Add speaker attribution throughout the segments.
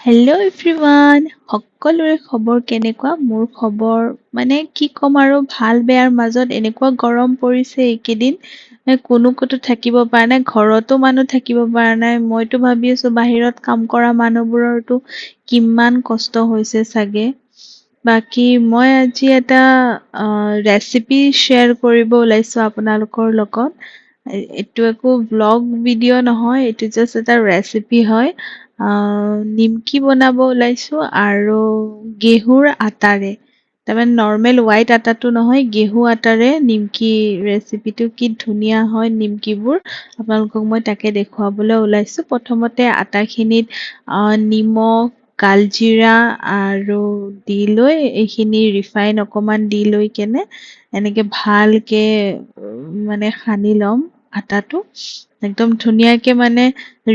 Speaker 1: Hello' everyone, সকলোৰে খবৰ কেনেকুৱা? মোৰ খবৰ মানে কি ক'ম আৰু ভাল বেয়াৰ মাজত এনেকুৱা গৰম পৰিছে এইকেইদিন কোনো ক'তো থাকিব পৰা নাই, ঘৰতো মানুহ থাকিব পৰা নাই। মইতো ভাবি আছো বাহিৰত কাম কৰা মানুহবোৰৰতো কিমান কষ্ট হৈছে চাগে। বাকী মই আজি এটা ৰেচিপি শ্বেয়াৰ কৰিব ওলাইছো আপোনালোকৰ লগত। এইটো একো ব্লগ ভিডিঅ' নহয়, এইটো জাষ্ট এটা ৰেচিপি হয়। নিমকি বনাব ওলাইছো আৰু গেহুৰ আটাৰে, তাৰমানে নৰ্মেল হোৱাইট আটাটো নহয়, গেহু আটাৰে নিমকি ৰেচিপিটো কি ধুনীয়া হয় নিমকিবোৰ। আপোনালোকক মই তাকে দেখুৱাবলৈ ওলাইছো। প্ৰথমতে আটাখিনিত নিমখ, কালজিৰা আৰু দি লৈ এইখিনি ৰিফাইন অকমান দি লৈ কেনে এনেকে ভালকে মানে সানি ল'ম আটাটো। একদম ধুনীয়াকে মানে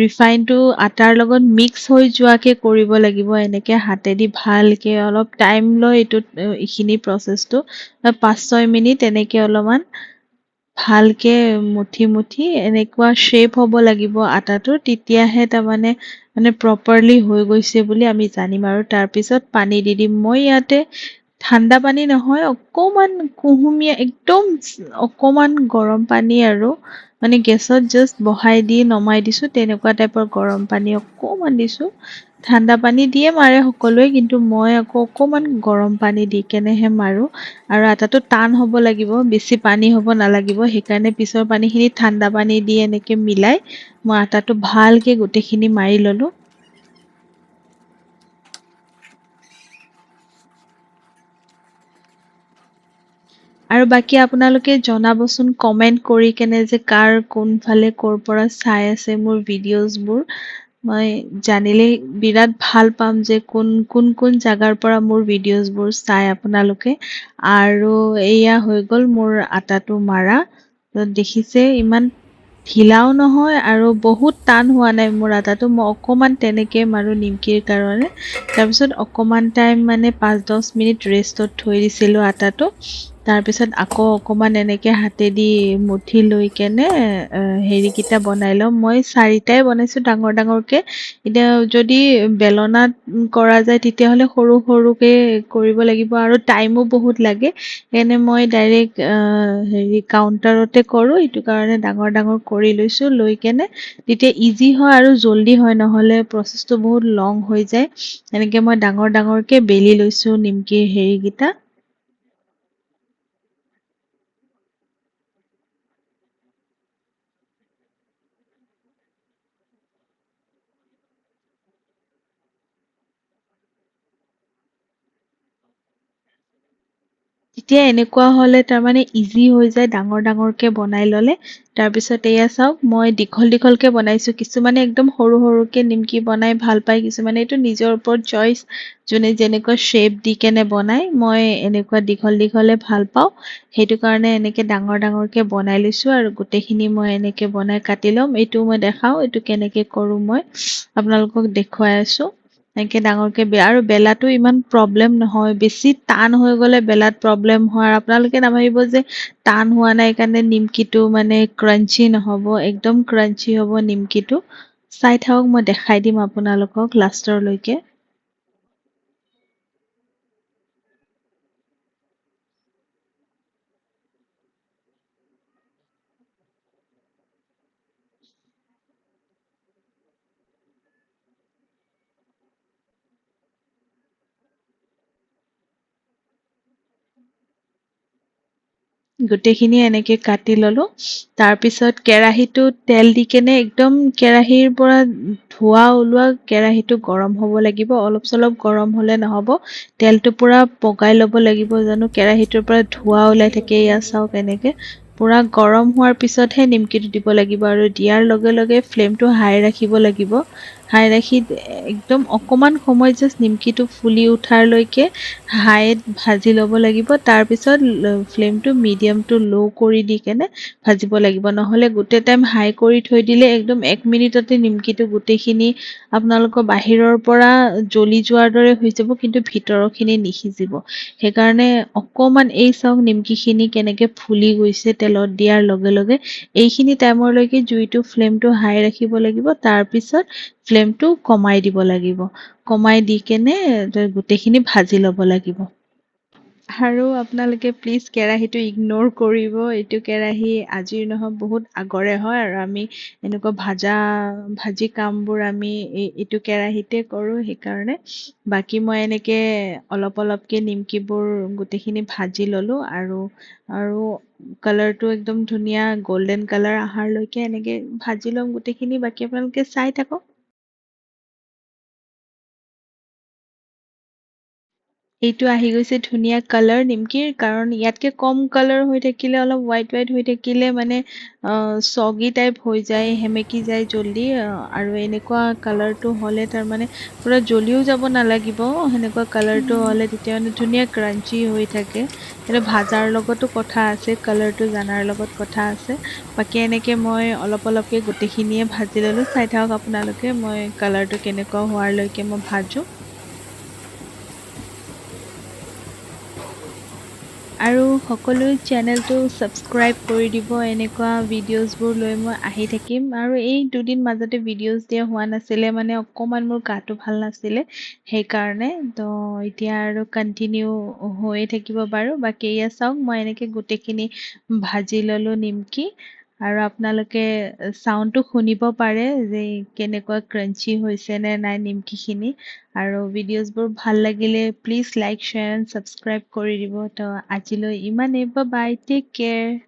Speaker 1: ৰিফাইনটো আটাৰ লগত মিক্স হৈ যোৱাকে কৰিব লাগিব। এনেকে হাতেদি ভালকে অলপ টাইম লৈ এইখিনি প্ৰচেছটো 5-6 মিনিট এনেকে অলপমান ভালকে মুঠি মুঠি এনেকুৱা শ্বেপ হ'ব লাগিব আটাটোৰ, তেতিয়াহে তাৰমানে প্ৰপাৰলি হৈ গৈছে বুলি আমি জানিম। আৰু তাৰপিছত পানী দি দিম। মই ইয়াতে ঠাণ্ডা পানী নহয়, অকমান কুহুমীয়া, একদম অকমান গৰম পানী আৰু মানে গেছত জাষ্ট বহাই দি নমাই দিছো, তেনেকুৱা টাইপৰ গৰম পানী অকমান দিছো। ঠাণ্ডা পানী দিয়ে মাৰে সকলোৱে, কিন্তু মই আকৌ অকমান গৰম পানী দি কেনেহে মাৰো। আৰু আটাটো টান হ'ব লাগিব, বেছি পানী হ'ব নালাগিব। সেইকাৰণে পিছৰ পানীখিনি ঠাণ্ডা পানী দি এনেকে মিলাই মই আটাটো ভালকে গোটেইখিনি মাৰি ললো। আৰু বাকী আপোনালোকে জনাবচোন কমেন্ট কৰি কেনে যে কাৰ কোনফালে ক'ৰ পৰা চাই আছে মোৰ ভিডিঅ'জবোৰ। মই জানিলে বিৰাট ভাল পাম যে কোন কোন কোন জাগাৰ পৰা মোৰ ভিডিঅ'জবোৰ চাই আপোনালোকে। আৰু এয়া হৈ গ'ল মোৰ আটাটো মাৰা। দেখিছে ইমান ঢিলাও নহয় আৰু বহুত টান হোৱা নাই মোৰ আটাটো। মই অকমান তেনেকে মাৰো নিমকিৰ কাৰণে। তাৰপিছত অকমান টাইম মানে 5-10 মিনিট ৰেষ্টত থৈ দিছিলো আটাটো। তাৰপিছত আকৌ অকমান এনেকে হাতেদি মুঠি লৈ কেনে হেৰিকেইটা বনাই লওঁ। মই 4টাই বনাইছো ডাঙৰ ডাঙৰকে। এতিয়া যদি বেলনাত কৰা যায় তেতিয়াহ'লে সৰু সৰুকে কৰিব লাগিব আৰু টাইমো বহুত লাগে। সেইকাৰণে মই ডাইৰেক্ট কাউণ্টাৰতে কৰো। এইটো কাৰণে ডাঙৰ ডাঙৰ কৰি লৈছো, লৈ কেনে তেতিয়া ইজি হয় আৰু জল্দি হয়, নহ'লে প্ৰচেছটো বহুত লং হৈ যায়। এনেকে মই ডাঙৰ ডাঙৰকে বেলি লৈছো নিমকিৰ হেৰিকেইটা। তেতিয়া এনেকুৱা হ'লে তাৰমানে ইজি হৈ যায় ডাঙৰ ডাঙৰকে বনাই ল'লে। তাৰপিছত এয়া চাওক, মই দীঘল দীঘলকে বনাইছো। কিছুমানে একদম সৰু সৰুকে নিমকি বনাই ভাল পায়, কিছুমানে এইটো নিজৰ ওপৰত চইচ, যোনে যেনেকুৱা শ্বেপ দি কেনে বনাই। মই এনেকুৱা দীঘল দীঘলে ভাল পাওঁ, সেইটো কাৰণে এনেকে ডাঙৰ ডাঙৰকে বনাই লৈছো। আৰু গোটেইখিনি মই এনেকে বনাই কাটি ল'ম। এইটো মই দেখাও, এইটো কেনেকে কৰো মই আপোনালোকক দেখুৱাই আছো। এনেকে ডাঙৰকে আৰু বেলাটো ইমান প্ৰব্লেম নহয়, বেছি টান হৈ গ'লে বেলাত প্ৰব্লেম হয়। আপোনালোকে নাভাবিব যে টান হোৱা নাই কাৰণে নিমকিটো মানে ক্ৰাঞ্চি নহ'ব, একদম ক্ৰাঞ্চি হ'ব নিমকিটো। চাই থাকক, মই দেখাই দিম আপোনালোকক লাষ্টৰলৈকে। গোটেইখিনি এনেকে কাটি ললো। তাৰপিছত কেৰাহীটোত তেল দি কেনে একদম কেৰাহীৰ পৰা ধোঁৱা ওলোৱা কেৰাহীটো গৰম হ'ব লাগিব। অলপ চলপ গৰম হ'লে নহ'ব, তেলটো পুৰা পগাই ল'ব লাগিব, জানো কেৰাহীটোৰ পৰা ধোঁৱা ওলাই থাকে। এয়া চাওক, এনেকে পুৰা গৰম হোৱাৰ পিছতহে নিমকিটো দিব লাগিব। আৰু দিয়াৰ লগে লগে ফ্লেমটো হাই ৰাখিব লাগিব। হাই ৰাখি একদম অকমান সময় জাষ্ট নিমকিটো ফুলি উঠাৰলৈকে হাইত ভাজি ল'ব লাগিব। তাৰপিছত ফ্লেমটো মিডিয়াম টু ল' কৰি দি কেনে ভাজিব লাগিব। নহ'লে গোটেই টাইম হাই কৰি থৈ দিলে একদম 1 মিনিটতে নিমকিটো গোটেইখিনি আপোনালোকৰ বাহিৰৰ পৰা জ্বলি যোৱাৰ দৰে হৈ যাব, কিন্তু ভিতৰৰ খিনি নিসিজিব। সেইকাৰণে অকমান এই চাওক নিমকিখিনি কেনেকে ফুলি গৈছে তেলত দিয়াৰ লগে লগে। এইখিনি টাইমৰলৈকে জুইটো ফ্লেমটো হাই ৰাখিব লাগিব। তাৰপিছত ফ্লেমটো কমাই দিব লাগিব। কমাই দি কেনে গোটেইখিনি ভাজি ল'ব লাগিব। আৰু আপোনালোকে প্লিজ কেৰাহীটো ইগন'ৰ কৰিব। এইটো কেৰাহী আজিৰ নহয়, বহুত আগৰে হয়, আৰু আমি এনেকুৱা ভাজি কামবোৰ আমি এইটো কেৰাহীতে কৰোঁ। সেইকাৰণে বাকী মই এনেকে অলপ অলপকে নিমকিবোৰ গোটেইখিনি ভাজি ল'লোঁ, আৰু কালাৰটো একদম ধুনীয়া গল্ডেন কালাৰ অহাৰলৈকে এনেকে ভাজি ল'ম গোটেইখিনি। বাকী আপোনালোকে চাই থাকক। এইটো আহি গৈছে ধুনীয়া কালাৰ নিমকিৰ, কাৰণ ইয়াতকে কম কালাৰ হৈ থাকিলে, অলপ হোৱাইট হোৱাইট হৈ থাকিলে মানে চগী টাইপ হৈ যায়, সেমেকি যায় জল্দি। আৰু এনেকুৱা কালাৰটো হ'লে তাৰমানে পুৰা জ্বলিও যাব নালাগিব। সেনেকুৱা কালাৰটো হ'লে তেতিয়া মানে ধুনীয়া ক্ৰাঞ্চি হৈ থাকে। সেইটো ভাজাৰ লগতো কথা আছে, কালাৰটো জানাৰ লগত কথা আছে। বাকী এনেকে মই অলপ অলপকে গোটেইখিনিয়ে ভাজি ল'লোঁ। চাই থাকক আপোনালোকে মই কালাৰটো কেনেকুৱা হোৱাৰলৈকে মই ভাজোঁ। আৰু সকলোৱে চেনেলটো ছাবস্ক্ৰাইব কৰি দিব। এনেকুৱা ভিডিঅ'জবোৰ লৈ মই আহি থাকিম। আৰু এই দুদিন মাজতে ভিডিঅ'জ দিয়া হোৱা নাছিলে, মানে অকণমান মোৰ গাটো ভাল নাছিলে, সেইকাৰণে। তো এতিয়া আৰু কণ্টিনিউ হৈয়ে থাকিব বাৰু। বাকী এয়া চাওক, মই এনেকৈ গোটেইখিনি ভাজি ল'লোঁ নিমকি। আৰু আপোনালোকে চাউণ্ডটো শুনিব পাৰে যে কেনেকুৱা ক্ৰাঞ্চি হৈছে নে নাই নিমকিখিনি। আৰু ভিডিঅ'জবোৰ ভাল লাগিলে please like, share and subscribe কৰি দিব। তো আজিলৈ ইমানেই। Bye bye, take care.